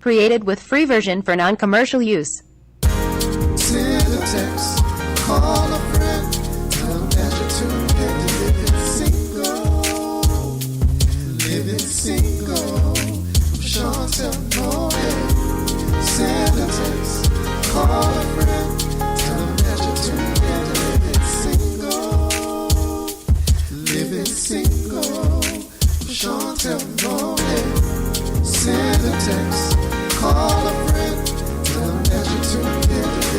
Created with free version for non-commercial use. Send a text, call a friend, tell them that you're tuned in to Living Single, from Sean till morning. Send a text, call a friend, tell them that you're tuned in to Living Single, from Sean till morning. Send a text, call a friend, tell them that you're tuned in to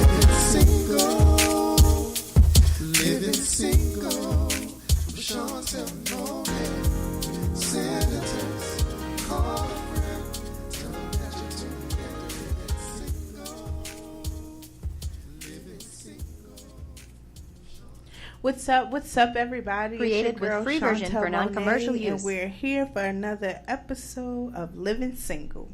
Living Single, from Sean till morning. Send a text, call a friend, tell them that you're tuned in to Living Single. What's up, everybody? Created It's your girl, with free version Chantel for non-commercial Monet, use. And we're here for another episode of Living Single.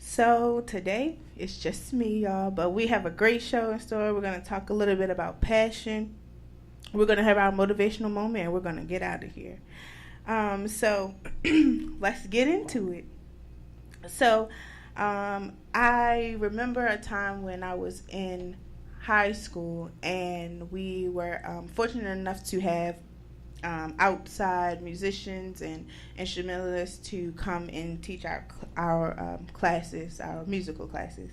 So today, it's just me, y'all, but we have a great show in store. We're going to talk a little bit about passion. We're going to have our motivational moment, and we're going to get out of here. So let's get into it. So I remember a time when I was in high school, and we were fortunate enough to have outside musicians and instrumentalists to come and teach our classes, our musical classes.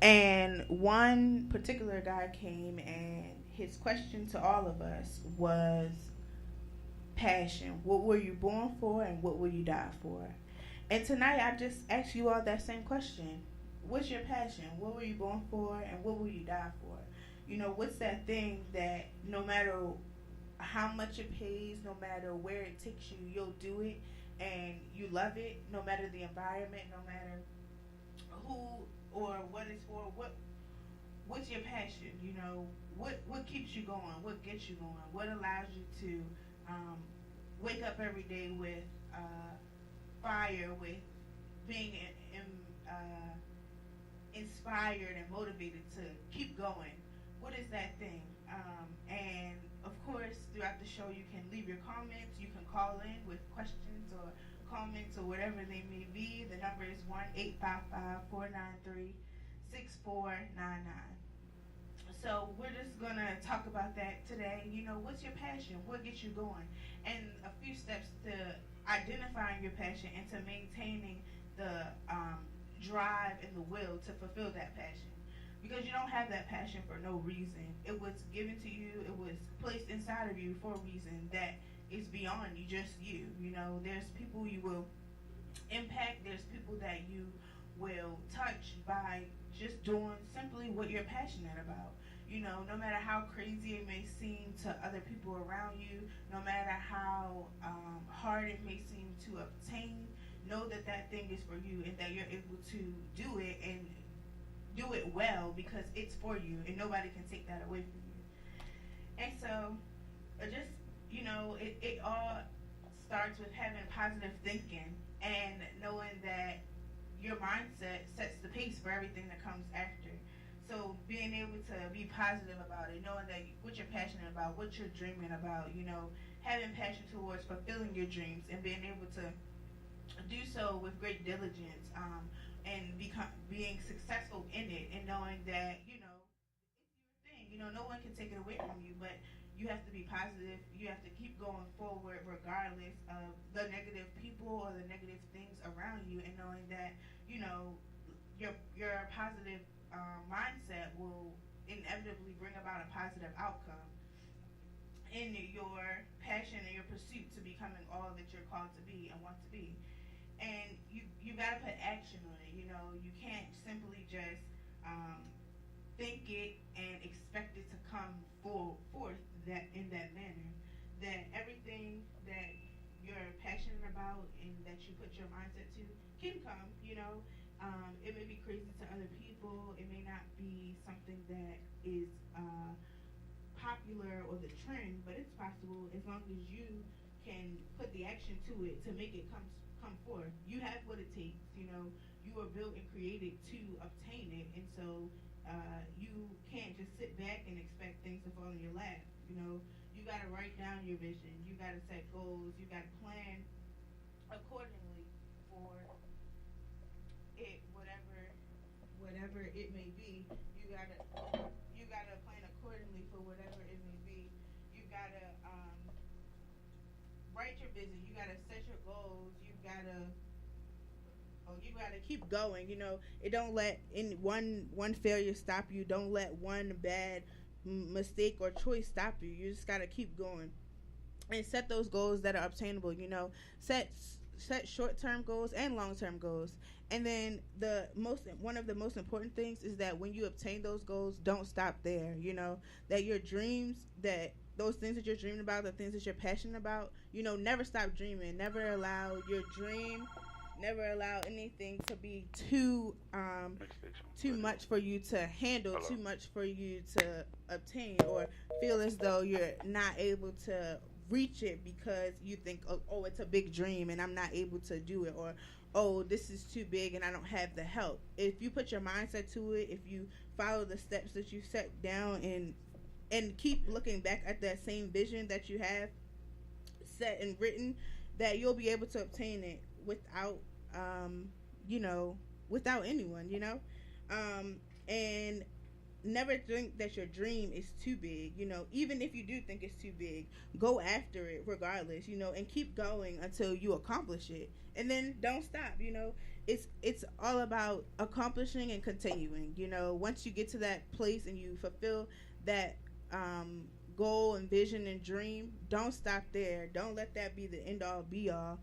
And one particular guy came, and his question to all of us was passion. What were you born for, and what will you die for? And tonight I just ask you all that same question. What's your passion? What were you born for, and what will you die for? You know, what's that thing that no matter how much it pays, no matter where it takes you, you'll do it, and you love it, no matter the environment, no matter who or what it's for. What's your passion? You know, what keeps you going? What gets you going? What allows you to wake up every day with fire, with being inspired and motivated to keep going? What is that thing? And of course, throughout the show, you can leave your comments. You can call in with questions or comments or whatever they may be. The number is 1-855-493-6499. So we're just going to talk about that today. You know, what's your passion? What gets you going? And a few steps to identifying your passion and to maintaining the drive and the will to fulfill that passion. Because you don't have that passion for no reason. It was given to you. It was placed inside of you for a reason that is beyond you, just you. You know, there's people you will impact. There's people that you will touch by just doing simply what you're passionate about. You know, no matter how crazy it may seem to other people around you, no matter how hard it may seem to obtain, know that that thing is for you and that you're able to do it and do it well because it's for you and nobody can take that away from you. And so, just, you know, it all starts with having positive thinking and knowing that your mindset sets the pace for everything that comes after. So being able to be positive about it, knowing that what you're passionate about, what you're dreaming about, you know, having passion towards fulfilling your dreams and being able to do so with great diligence, and being successful in it, and knowing that, you know, it's your thing. You know, no one can take it away from you, but you have to be positive. You have to keep going forward regardless of the negative people or the negative things around you, and knowing that, you know, your positive mindset will inevitably bring about a positive outcome in your passion and your pursuit to becoming all that you're called to be and want to be. And you got to put action on it. You know, you can't simply just think it and expect it to come forth that in that manner. That everything that you're passionate about and that you put your mindset to can come. You know, it may be crazy to other people. It may not be something that is popular or the trend, but it's possible as long as you can put the action to it to make it come forth. You have what it takes. You know, you were built and created to obtain it, and so you can't just sit back and expect things to fall in your lap. You know, you got to write down your vision. You got to set goals. You got to plan accordingly for it it may be. You gotta plan accordingly for whatever it may be. You gotta write your vision. You gotta set your goals. You gotta keep going. It don't let in one failure stop you. Don't let one bad mistake or choice stop you. You just gotta keep going and set those goals that are obtainable. Set short term goals and long term goals. And then one of the most important things is that when you obtain those goals, don't stop there. That your dreams, that those things that you're dreaming about, the things that you're passionate about, never stop dreaming. Never allow your dream, never allow anything to be too much for you to handle, too much for you to obtain, or feel as though you're not able to reach it because you think, oh, it's a big dream and I'm not able to do it, or oh, this is too big and I don't have the help. If you put your mindset to it, if you follow the steps that you set down and keep looking back at that same vision that you have set and written, that you'll be able to obtain it without without anyone, and never think that your dream is too big. Even if you do think it's too big, go after it regardless, and keep going until you accomplish it, and then don't stop. It's all about accomplishing and continuing. Once you get to that place and you fulfill that goal and vision and dream, don't stop there. Don't let that be the end all be all.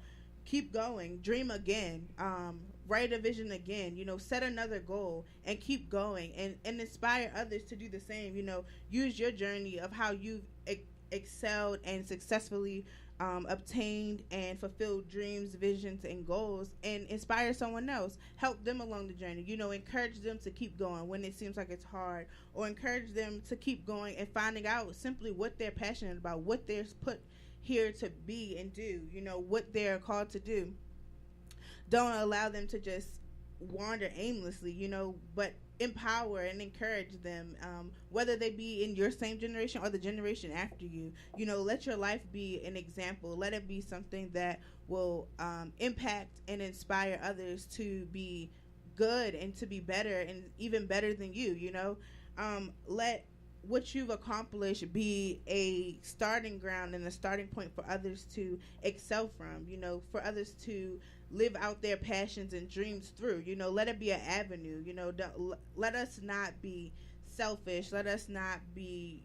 Keep going. Dream again. Write a vision again. Set another goal and keep going, and inspire others to do the same. Use your journey of how you've excelled and successfully obtained and fulfilled dreams, visions, and goals, and inspire someone else. Help them along the journey. Encourage them to keep going when it seems like it's hard, or encourage them to keep going and finding out simply what they're passionate about, what they're put here to be and do, what they're called to do. Don't allow them to just wander aimlessly, but empower and encourage them, whether they be in your same generation or the generation after you. Let your life be an example. Let it be something that will impact and inspire others to be good and to be better and even better than you. Let what you've accomplished be a starting ground and a starting point for others to excel from, for others to live out their passions and dreams through. Let it be an avenue. Let us not be selfish. Let us not be,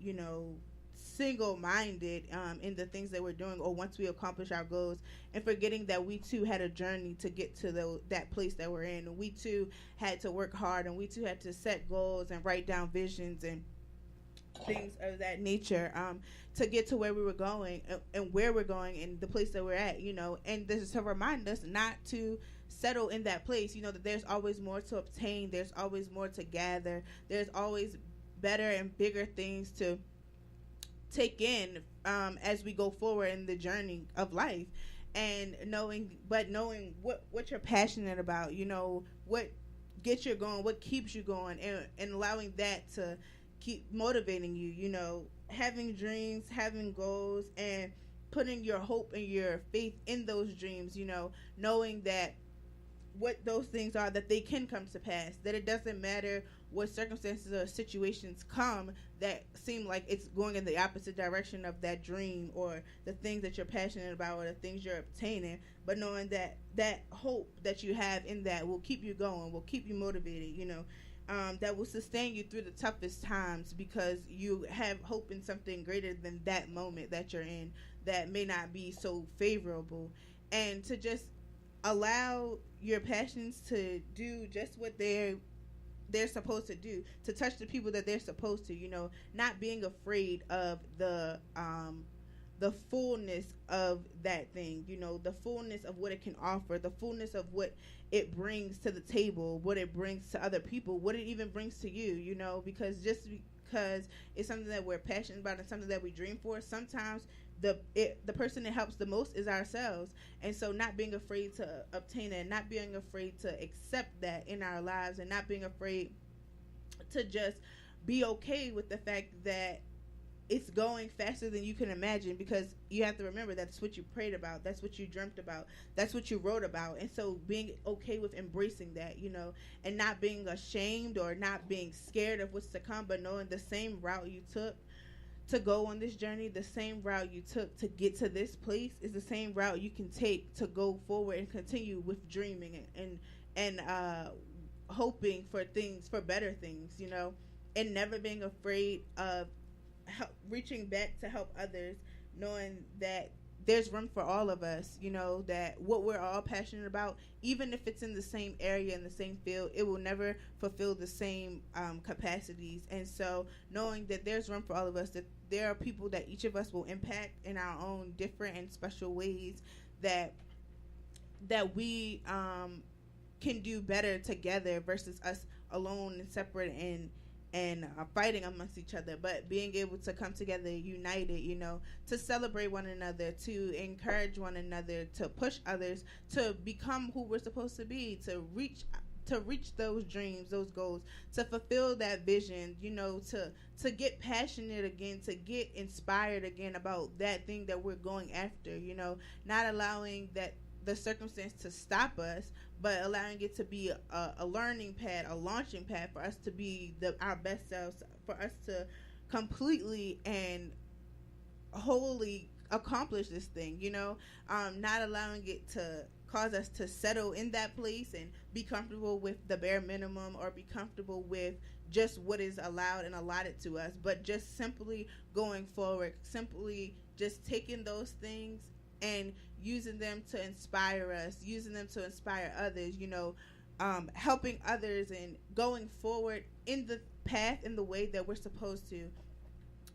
single-minded in the things that we're doing, or once we accomplish our goals, and forgetting that we too had a journey to get to that place that we're in, and we too had to work hard, and we too had to set goals and write down visions and things of that nature to get to where we were going and where we're going and the place that we're at, and this is to remind us not to settle in that place, that there's always more to obtain, there's always more to gather, there's always better and bigger things to take in as we go forward in the journey of life, and knowing what you're passionate about, what gets you going, what keeps you going, and allowing that to keep motivating you, having dreams, having goals, and putting your hope and your faith in those dreams, knowing that what those things are, that they can come to pass, that it doesn't matter what circumstances or situations come that seem like it's going in the opposite direction of that dream or the things that you're passionate about or the things you're obtaining, but knowing that that hope that you have in that will keep you going, will keep you motivated, that will sustain you through the toughest times, because you have hope in something greater than that moment that you're in that may not be so favorable, and to just allow your passions to do just what they're supposed to do, to touch the people that they're supposed to, not being afraid of the fullness of that thing, the fullness of what it can offer, the fullness of what it brings to the table, what it brings to other people, what it even brings to you, because just because it's something that we're passionate about and something that we dream for, sometimes the person that helps the most is ourselves. And so not being afraid to obtain it, not being afraid to accept that in our lives, and not being afraid to just be okay with the fact that it's going faster than you can imagine, because you have to remember that's what you prayed about, that's what you dreamt about, that's what you wrote about. And so being okay with embracing that, and not being ashamed or not being scared of what's to come, but knowing the same route you took to go on this journey, the same route you took to get to this place is the same route you can take to go forward and continue with dreaming and hoping for things, for better things, and never being afraid of reaching back to help others, knowing that there's room for all of us, that what we're all passionate about, even if it's in the same area, in the same field, it will never fulfill the same capacities. And so knowing that there's room for all of us, that there are people that each of us will impact in our own different and special ways, that we can do better together versus us alone and separate and fighting amongst each other, but being able to come together united, to celebrate one another, to encourage one another, to push others to become who we're supposed to be, to reach those dreams, those goals, to fulfill that vision, to get passionate again, to get inspired again about that thing that we're going after, not allowing that the circumstance to stop us, but allowing it to be a learning pad, a launching pad for us to be our best selves, for us to completely and wholly accomplish this thing, not allowing it to cause us to settle in that place and be comfortable with the bare minimum or be comfortable with just what is allowed and allotted to us, but just simply going forward, simply just taking those things and using them to inspire us, using them to inspire others, helping others and going forward in the path, in the way that we're supposed to,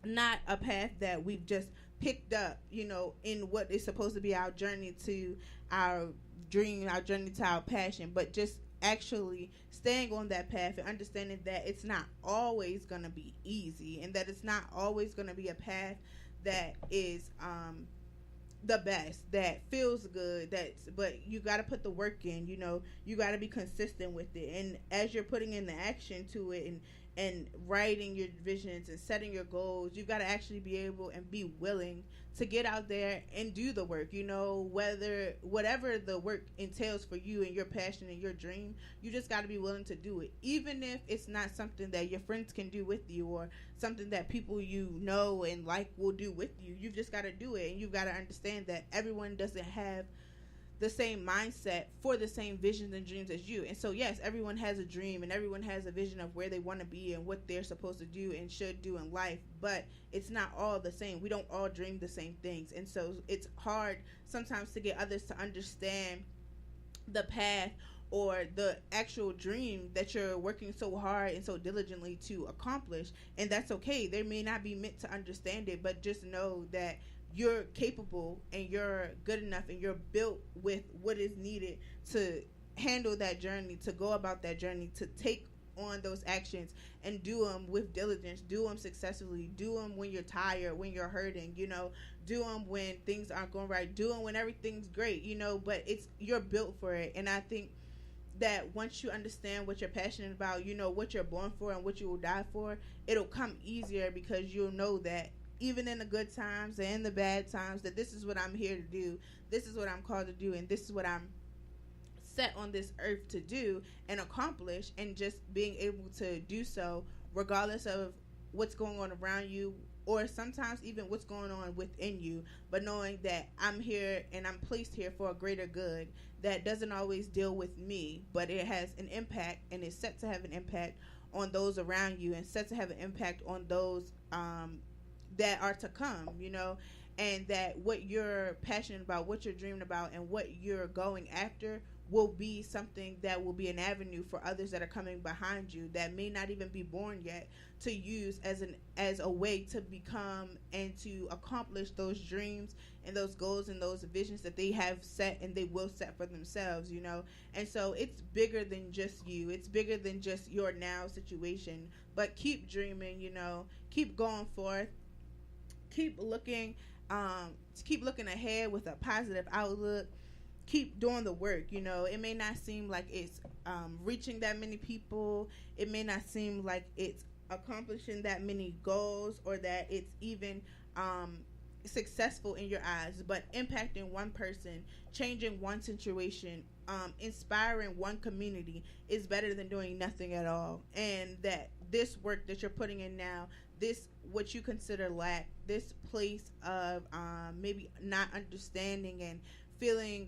not a path that we've just picked up, in what is supposed to be our journey to our dream, our journey to our passion, but just actually staying on that path and understanding that it's not always going to be easy, and that it's not always going to be a path that is the best, that feels good, but you got to put the work in, you got to be consistent with it. And as you're putting in the action to it and writing your visions and setting your goals, you've got to actually be able and be willing to get out there and do the work, whatever the work entails for you and your passion and your dream. You just got to be willing to do it, even if it's not something that your friends can do with you or something that people and like will do with you. You've just got to do it, and you've got to understand that everyone doesn't have the same mindset for the same visions and dreams as you. And so yes, everyone has a dream and everyone has a vision of where they want to be and what they're supposed to do and should do in life, but it's not all the same. We don't all dream the same things. And so it's hard sometimes to get others to understand the path or the actual dream that you're working so hard and so diligently to accomplish. And that's okay. They may not be meant to understand it, but just know that you're capable and you're good enough and you're built with what is needed to handle that journey, to go about that journey, to take on those actions and do them with diligence, do them successfully, do them when you're tired, when you're hurting, do them when things aren't going right, do them when everything's great, but you're built for it. And I think that once you understand what you're passionate about, what you're born for and what you will die for, it'll come easier, because you'll know that even in the good times and in the bad times, that this is what I'm here to do, this is what I'm called to do, and this is what I'm set on this earth to do and accomplish, and just being able to do so regardless of what's going on around you, or sometimes even what's going on within you, but knowing that I'm here and I'm placed here for a greater good that doesn't always deal with me, but it has an impact and is set to have an impact on those around you and set to have an impact on those that are to come, and that what you're passionate about, what you're dreaming about, and what you're going after will be something that will be an avenue for others that are coming behind you that may not even be born yet to use as a way to become and to accomplish those dreams and those goals and those visions that they have set and they will set for themselves, And so it's bigger than just you. It's bigger than just your now situation. But keep dreaming, keep going forth. Keep looking ahead with a positive outlook. Keep doing the work. It may not seem like it's reaching that many people. It may not seem like it's accomplishing that many goals, or that it's even successful in your eyes, but impacting one person, changing one situation, inspiring one community is better than doing nothing at all. And that this work that you're putting in now, this what you consider lack, this place of maybe not understanding and feeling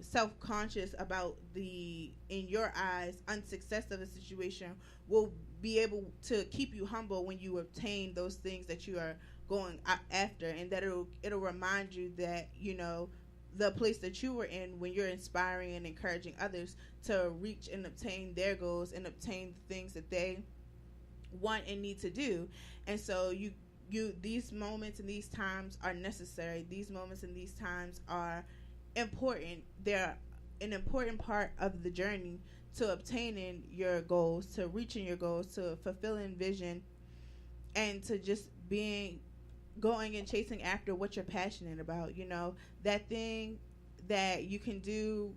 self-conscious about the, in your eyes, unsuccess of a situation, will be able to keep you humble when you obtain those things that you are going after. And that it'll remind you that, you know, the place that you were in when you're inspiring and encouraging others to reach and obtain their goals and obtain the things that they want and need to do. And so you these moments and these times are necessary. These moments and these times are important. They're an important part of the journey to obtaining your goals, to reaching your goals, to fulfilling vision, and to just being going and chasing after what you're passionate about. You know, that thing that you can do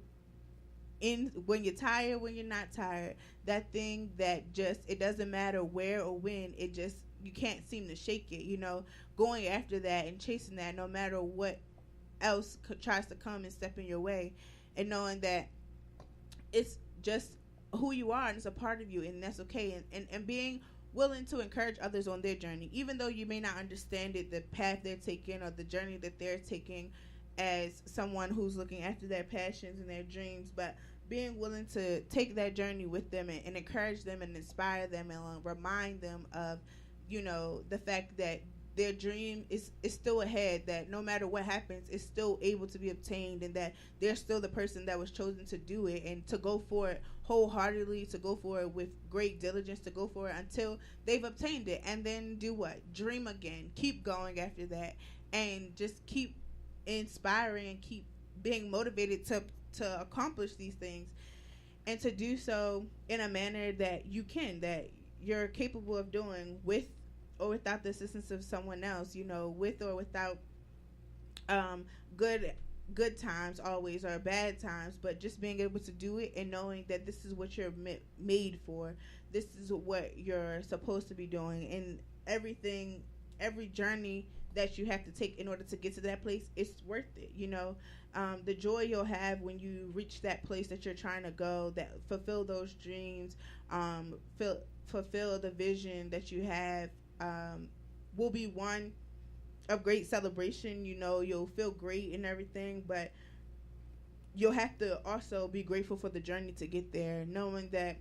in when you're tired, when you're not tired, that thing that just, it doesn't matter where or when, it just, you can't seem to shake it. You know, going after that and chasing that no matter what else tries to come and step in your way, and knowing that it's just who you are and it's a part of you, and that's okay. And being willing to encourage others on their journey, even though you may not understand it, the path they're taking or the journey that they're taking, as someone who's looking after their passions and their dreams, but being willing to take that journey with them and encourage them and inspire them and remind them of, you know, the fact that their dream is still ahead, that no matter what happens, it's still able to be obtained, and that they're still the person that was chosen to do it, and to go for it wholeheartedly, to go for it with great diligence, to go for it until they've obtained it. And then do what? Dream again. Keep going after that, and just keep inspiring and keep being motivated to accomplish these things, and to do so in a manner that you're capable of doing, with or without the assistance of someone else, you know, with or without good times always, or bad times, but just being able to do it and knowing that this is what you're made for. This is what you're supposed to be doing, and every journey that you have to take in order to get to that place, it's worth it. You know, the joy you'll have when you reach that place that you're trying to go, that fulfill those dreams, fulfill the vision that you have, will be one of great celebration. You know, you'll feel great and everything, but you'll have to also be grateful for the journey to get there, knowing that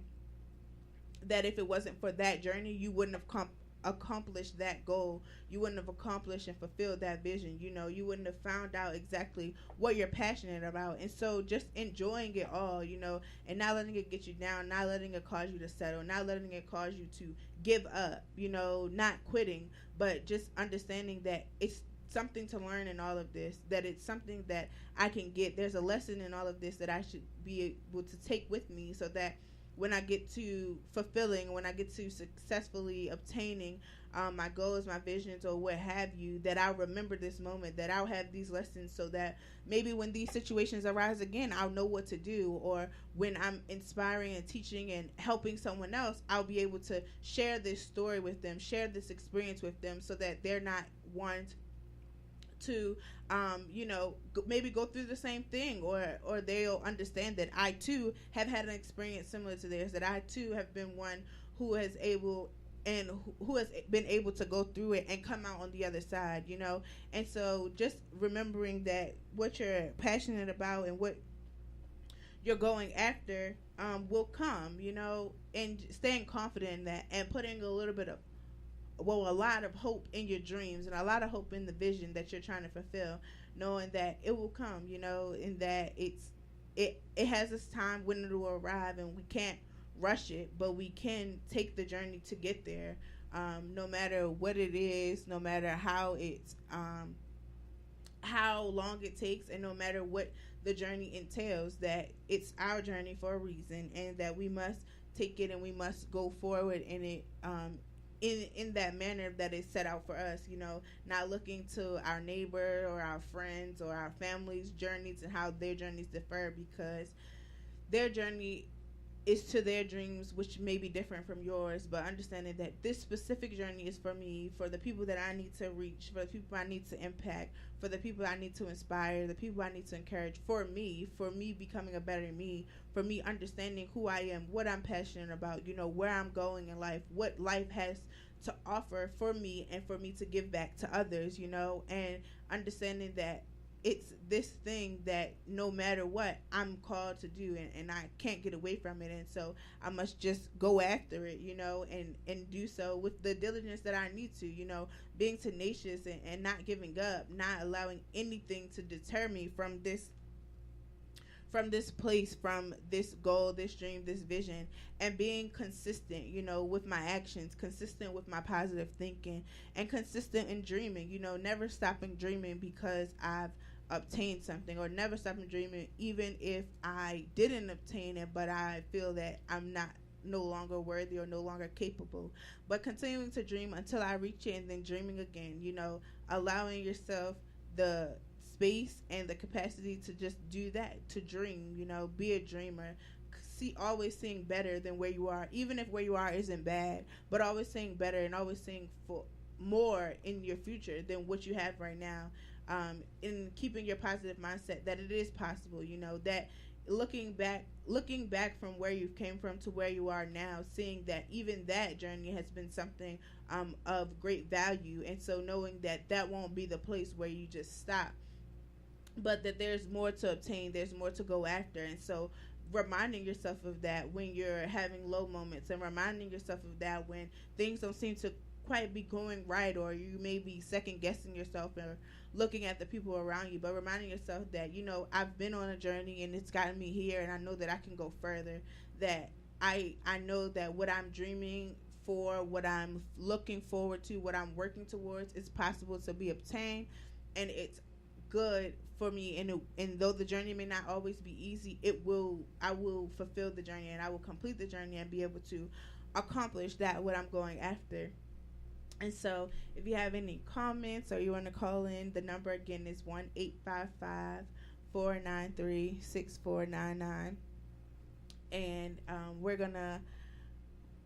if it wasn't for that journey, you wouldn't have accomplished that goal. You wouldn't have accomplished and fulfilled that vision. You know, you wouldn't have found out exactly what you're passionate about. And so just enjoying it all, you know, and not letting it get you down, not letting it cause you to settle, not letting it cause you to give up, you know, not quitting, but just understanding that it's something to learn in all of this, that it's something that I can get. There's a lesson in all of this that I should be able to take with me, so that when I get to fulfilling, when I get to successfully obtaining my goals, my visions, or what have you, that I'll remember this moment, that I'll have these lessons, so that maybe when these situations arise again, I'll know what to do. Or when I'm inspiring and teaching and helping someone else, I'll be able to share this story with them, share this experience with them, so that they're not one to you know, maybe go through the same thing, or they'll understand that I too have had an experience similar to theirs, that I too have been one who has been able to go through it and come out on the other side, you know. And so just remembering that what you're passionate about and what you're going after will come, you know, and staying confident in that, and putting a lot of hope in your dreams, and a lot of hope in the vision that you're trying to fulfill, knowing that it will come, you know, and that it has its time when it will arrive, and we can't rush it, but we can take the journey to get there, no matter what it is, no matter how long it takes, and no matter what the journey entails, that it's our journey for a reason, and that we must take it and we must go forward in it, in that manner that is set out for us, you know, not looking to our neighbor or our friends or our family's journeys and how their journeys differ, because their journey is to their dreams, which may be different from yours, but understanding that this specific journey is for me, for the people that I need to reach, for the people I need to impact, for the people I need to inspire, the people I need to encourage, for me becoming a better me, for me understanding who I am, what I'm passionate about, where I'm going in life, what life has to offer for me, and for me to give back to others, and understanding that it's this thing that no matter what I'm called to do, and I can't get away from it, and so I must just go after it, and do so with the diligence that I need to, being tenacious, and not giving up, not allowing anything to deter me from this place, from this goal, this dream, this vision, and being consistent, with my actions, consistent with my positive thinking, and consistent in dreaming, never stopping dreaming because I've obtained something, or never stopping dreaming even if I didn't obtain it, but I feel that I'm no longer worthy or no longer capable, but continuing to dream until I reach it, and then dreaming again, allowing yourself the space and the capacity to just do that, to dream, be a dreamer. Always seeing better than where you are, even if where you are isn't bad, but always seeing better, and always seeing for more in your future than what you have right now. In keeping your positive mindset that it is possible, that looking back from where you came from to where you are now, seeing that even that journey has been something of great value, and so knowing that won't be the place where you just stop, but that there's more to obtain, there's more to go after. And so reminding yourself of that when you're having low moments, and reminding yourself of that when things don't seem to quite be going right, or you may be second guessing yourself or looking at the people around you, but reminding yourself that I've been on a journey and it's gotten me here, and I know that I can go further, that I know that what I'm dreaming for, what I'm looking forward to, what I'm working towards is possible to be obtained, and it's good for me. And though the journey may not always be easy, I will fulfill the journey, and I will complete the journey, and be able to accomplish that what I'm going after. And so if you have any comments, or you want to call in, the number again is 1-855-493-6499. And we're going to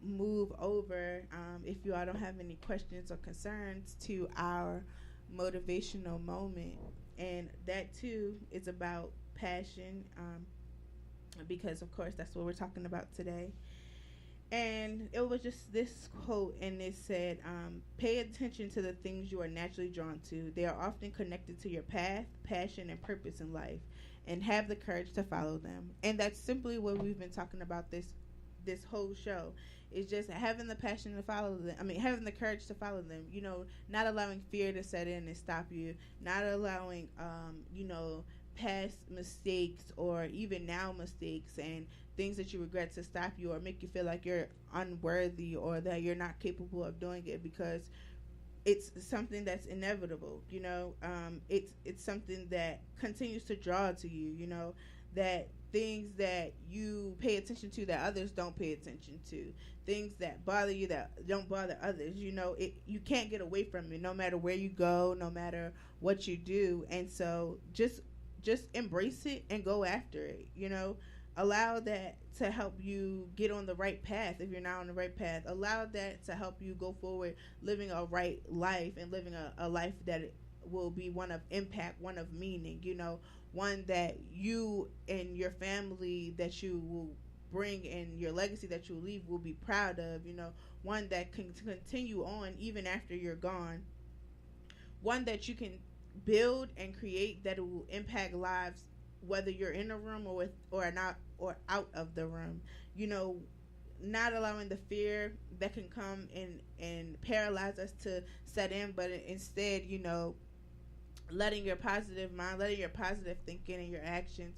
move over, if you all don't have any questions or concerns, to our motivational moment. And that too is about passion, because of course that's what we're talking about today. And it was just this quote, and it said, pay attention to the things you are naturally drawn to. They are often connected to your path, passion, and purpose in life, and have the courage to follow them. And that's simply what we've been talking about this whole show. It's just having the passion to follow them. Having the courage to follow them. Not allowing fear to set in and stop you. Not allowing, past mistakes, or even now mistakes, and things that you regret to stop you, or make you feel like you're unworthy, or that you're not capable of doing it, because it's something that's inevitable. It's something that continues to draw to you. That things that you pay attention to that others don't pay attention to, things that bother you that don't bother others, you can't get away from it, no matter where you go, no matter what you do. And so just embrace it and go after it. Allow that to help you get on the right path. If you're not on the right path, allow that to help you go forward, living a right life, and living a life that will be one of impact, one of meaning, one that you and your family that you will bring, and your legacy that you will leave, will be proud of, one that can continue on even after you're gone, one that you can build and create that it will impact lives, whether you're in a room or not, or out of the room. Not allowing the fear that can come and paralyze us to set in, but instead, letting your positive mind, letting your positive thinking and your actions,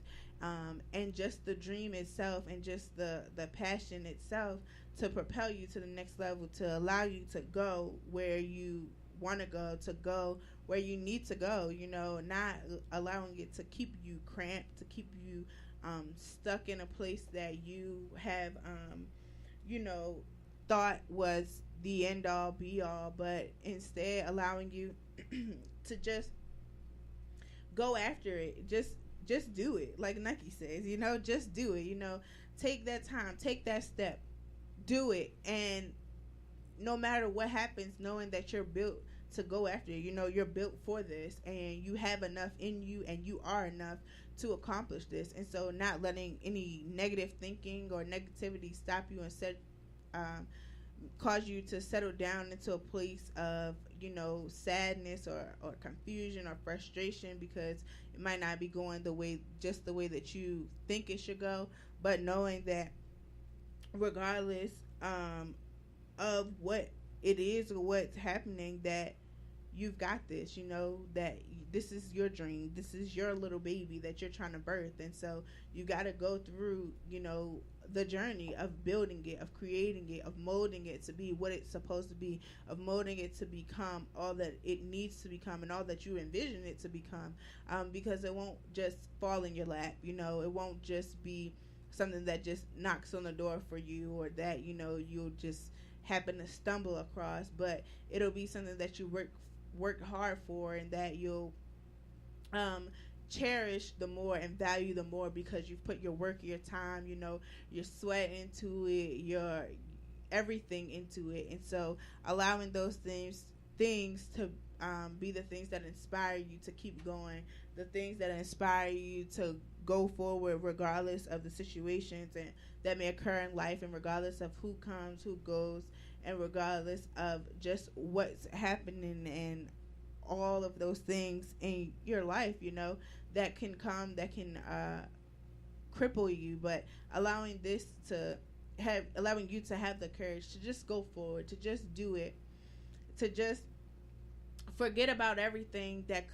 and just the dream itself, and just the passion itself, to propel you to the next level, to allow you to go where you want to go where you need to go, not allowing it to keep you cramped, to keep you stuck in a place that you have, thought was the end all be all, but instead allowing you to just go after it. Just do it, like Nike says, just do it, take that time, take that step, do it, and no matter what happens, knowing that you're built to go after it. You know, you're built for this, and you have enough in you, and you are enough to accomplish this. And so not letting any negative thinking or negativity stop you and cause you to settle down into a place of, you know, sadness or confusion or frustration, because it might not be going the way that you think it should go. But knowing that regardless of what it is or what's happening, that you've got this, you know, that this is your dream, this is your little baby that you're trying to birth. And so you got to go through, you know, the journey of building it, of creating it, of molding it to be what it's supposed to be, of molding it to become all that it needs to become and all that you envision it to become, because it won't just fall in your lap. You know, it won't just be something that just knocks on the door for you, or that, you know, you'll just happen to stumble across, but it'll be something that you work hard for, and that you'll cherish the more and value the more, because you've put your work, your time, you know, your sweat into it, your everything into it. And so allowing those things to be the things that inspire you to keep going, the things that inspire you to go forward regardless of the situations and that may occur in life, and regardless of who comes, who goes, and regardless of just what's happening and all of those things in your life, you know, that can come, that can cripple you. But allowing you to have the courage to just go forward, to just do it, to just forget about everything that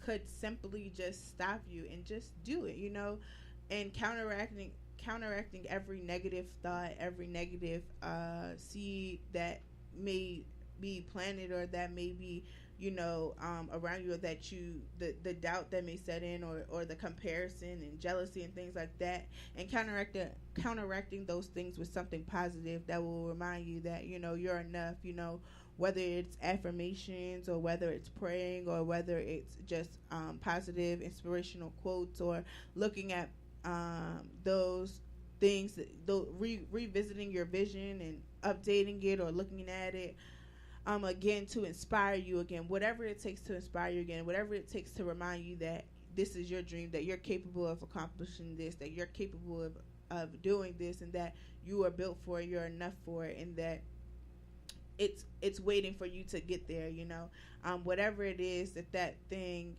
could simply just stop you, and just do it, you know, and counteracting every negative thought, every negative seed that may be planted, or that may be, you know, around you, or that the doubt that may set in, or the comparison and jealousy and things like that, and counteracting those things with something positive that will remind you that, you know, you're enough, you know, whether it's affirmations, or whether it's praying, or whether it's just positive inspirational quotes, or looking at those things, revisiting your vision and updating it, or looking at it again to inspire you again, whatever it takes to inspire you again, whatever it takes to remind you that this is your dream, that you're capable of accomplishing this, that you're capable of doing this, and that you are built for it, you're enough for it, and that it's waiting for you to get there, you know. Whatever it is that thing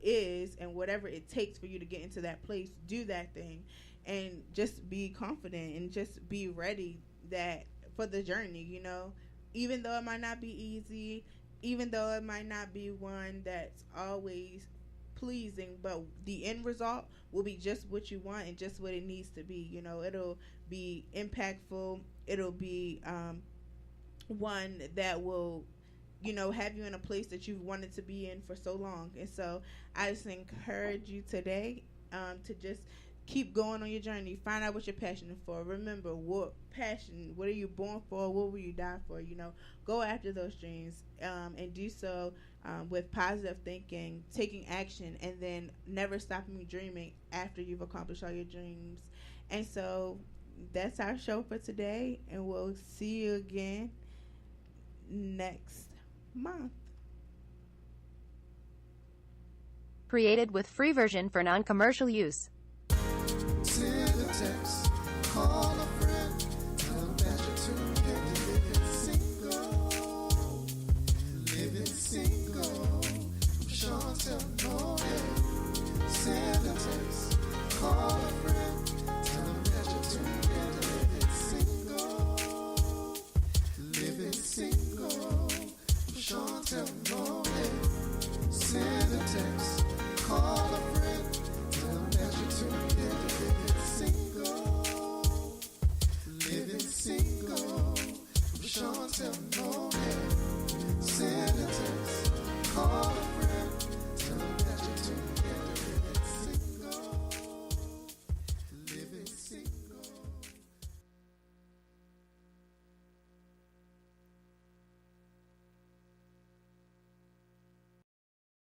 is, and whatever it takes for you to get into that place, do that thing, and just be confident, and just be ready that for the journey, you know. Even though it might not be easy, even though it might not be one that's always pleasing, but the end result will be just what you want and just what it needs to be. You know, it'll be impactful. It'll be one that will, you know, have you in a place that you've wanted to be in for so long. And so I just encourage you today to just keep going on your journey. Find out what you're passionate for. Remember, what are you born for? What will you die for? You know, go after those dreams, and do so with positive thinking, taking action, and then never stopping dreaming after you've accomplished all your dreams. And so that's our show for today, and we'll see you again next month. Created with free version for non-commercial use. Send a text, call a friend, tell them that you're tuned in to Living Single, from Chantel Nolan. Send a text, call a friend, tell them that you're tuned in to Living Single, from Chantel Nolan. Send a text, call a friend, tell them that you're tuned in to Living Single, from Chantel Nolan. Send a text, call a